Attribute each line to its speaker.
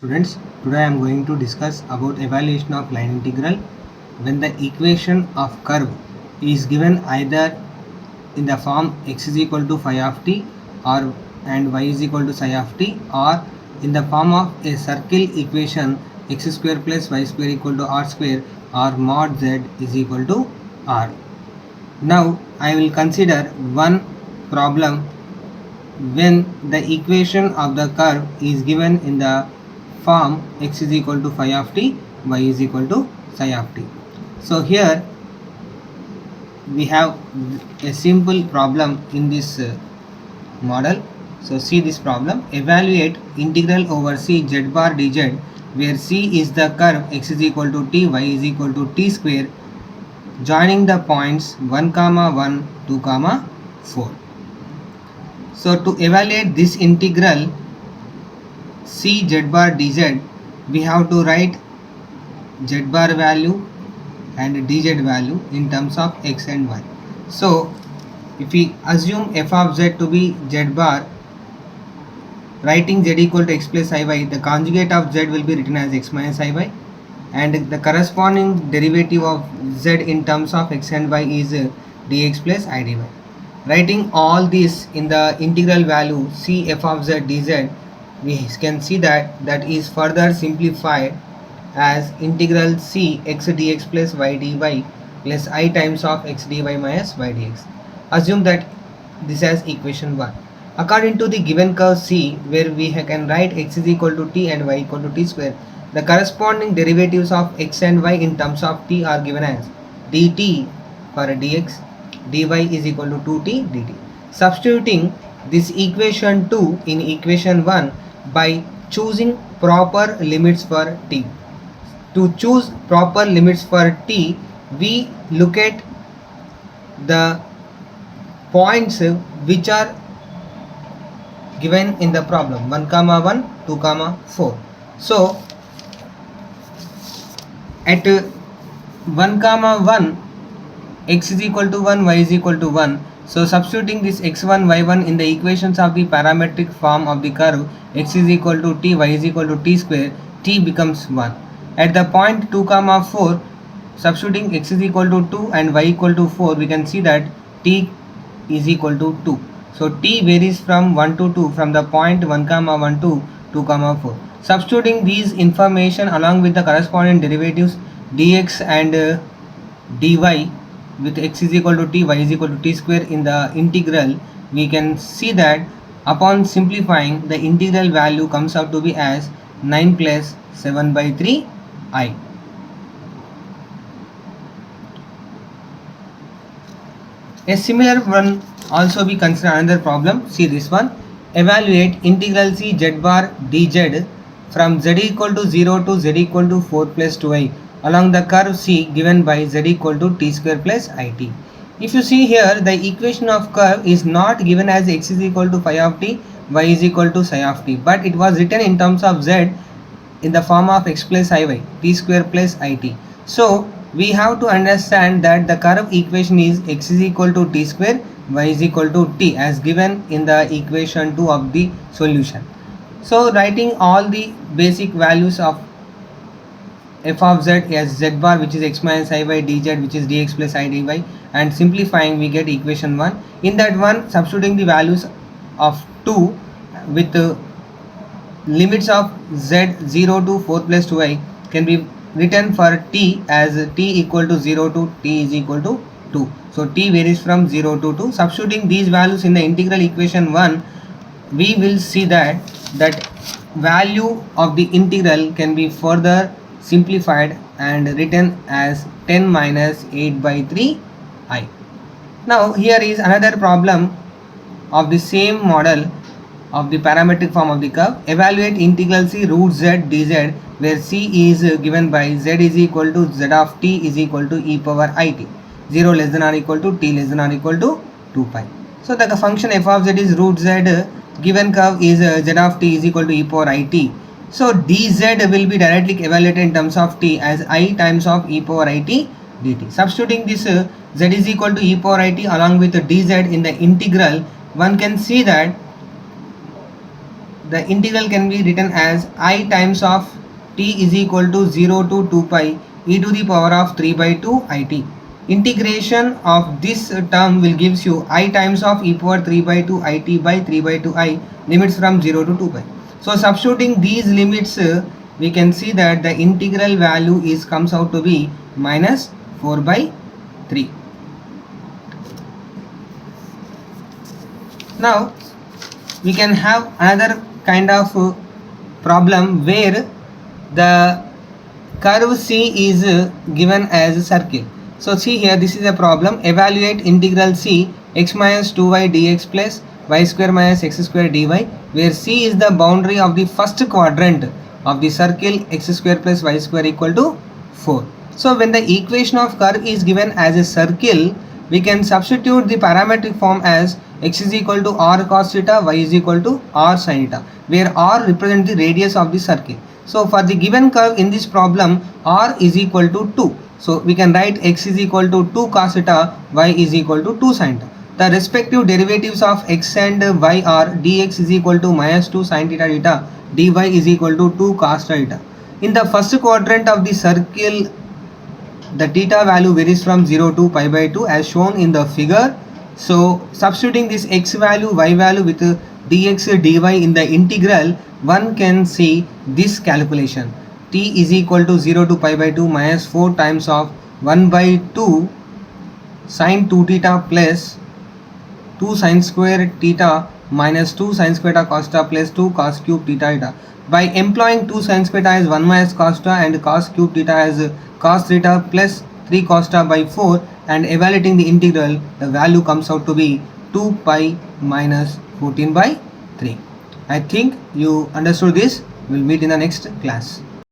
Speaker 1: Students, today I am going to discuss about evaluation of line integral when the equation of curve is given either in the form x is equal to phi of t or and y is equal to psi of t, or in the form of a circle equation x square plus y square equal to r square, or mod z is equal to r. Now I will consider one problem when the equation of the curve is given in the form x is equal to phi of t, y is equal to psi of t. So here we have a simple problem in this model. So see this problem: evaluate integral over c z bar dz, where c is the curve x is equal to t, y is equal to t square, joining the points 1 comma 1, 2 comma 4. So to evaluate this integral c z bar dz, we have to write z bar value and dz value in terms of x and y. So if we assume f of z to be z bar, writing z equal to x plus iy, the conjugate of z will be written as x minus iy, and the corresponding derivative of z in terms of x and y is dx plus idy. Writing all this in the integral value c f of z dz, we can see that is further simplified as integral c x dx plus y dy plus I times of x dy minus y dx. Assume that this as equation 1. According to the given curve c, where we can write x is equal to t and y equal to t square, the corresponding derivatives of x and y in terms of t are given as dt for dx, dy is equal to 2t dt. Substituting this equation 2 in equation 1 by choosing proper limits for t. To choose proper limits for t, we look at the points which are given in the problem 1 comma 1, 2 comma 4. So at 1 comma 1, x is equal to 1, y is equal to 1. So substituting this x1 y1 in the equations of the parametric form of the curve x is equal to t, y is equal to t square, t becomes 1. At the point 2 comma 4, substituting x is equal to 2 and y equal to 4, we can see that t is equal to 2. So t varies from 1 to 2 from the point 1 comma 1 to 2 comma 4. Substituting these information along with the corresponding derivatives dx and dy with x is equal to t, y is equal to t square in the integral, we can see that upon simplifying, the integral value comes out to be as 9 plus 7 by 3 I. A similar one also we consider another problem. See this one. Evaluate integral c z bar dz from z equal to 0 to z equal to 4 plus 2i along the curve c given by z equal to t square plus it. If you see here, the equation of curve is not given as x is equal to phi of t, y is equal to psi of t, but it was written in terms of z in the form of x plus iy, t square plus it. So we have to understand that the curve equation is x is equal to t square, y is equal to t as given in the equation 2 of the solution. So writing all the basic values of f of z as z bar, which is x minus iy, dz, which is dx plus I dy, and simplifying we get equation 1. In that one, substituting the values of 2 with the limits of z 0 to 4 plus 2i can be written for t as t equal to 0 to t is equal to 2. So t varies from 0 to 2. Substituting these values in the integral equation 1, we will see that value of the integral can be further simplified and written as 10 minus 8 by 3 I. Now here is another problem of the same model of the parametric form of the curve. Evaluate integral c root z dz, where c is given by z is equal to z of t is equal to e power it, 0 less than or equal to t less than or equal to 2 pi. So the function f of z is root z, given curve is z of t is equal to e power it. So dz will be directly evaluated in terms of t as I times of e power it dt. Substituting this z is equal to e power it along with dz in the integral, one can see that the integral can be written as I times of t is equal to 0 to 2 pi e to the power of 3 by 2 it. Integration of this term will gives you I times of e power 3 by 2 it by 3 by 2 I, limits from 0 to 2 pi. So substituting these limits, we can see that the integral value is comes out to be minus 4 by 3. Now we can have another kind of problem where the curve C is given as a circle. So see here, this is a problem. Evaluate integral C x minus 2y dx plus y square minus x square dy, where C is the boundary of the first quadrant of the circle x square plus y square equal to 4. So when the equation of curve is given as a circle, we can substitute the parametric form as x is equal to r cos theta, y is equal to r sin theta, where r represents the radius of the circle. So for the given curve in this problem, r is equal to 2. So we can write x is equal to 2 cos theta, y is equal to 2 sin theta. The respective derivatives of x and y are dx is equal to minus 2 sin theta theta, dy is equal to 2 cos theta. In the first quadrant of the circle, the theta value varies from 0 to pi by 2 as shown in the figure. So substituting this x value, y value with dx dy in the integral, one can see this calculation. T is equal to 0 to pi by 2 minus 4 times of 1 by 2 sin 2 theta plus 2 sin square theta minus 2 sin square theta cos theta plus 2 cos cube theta theta. By employing 2 sin square theta as 1 minus cos theta and cos cube theta as cos theta plus 3 cos theta by 4 and evaluating the integral, the value comes out to be 2 pi minus 14 by 3. I think you understood this. We'll meet in the next class.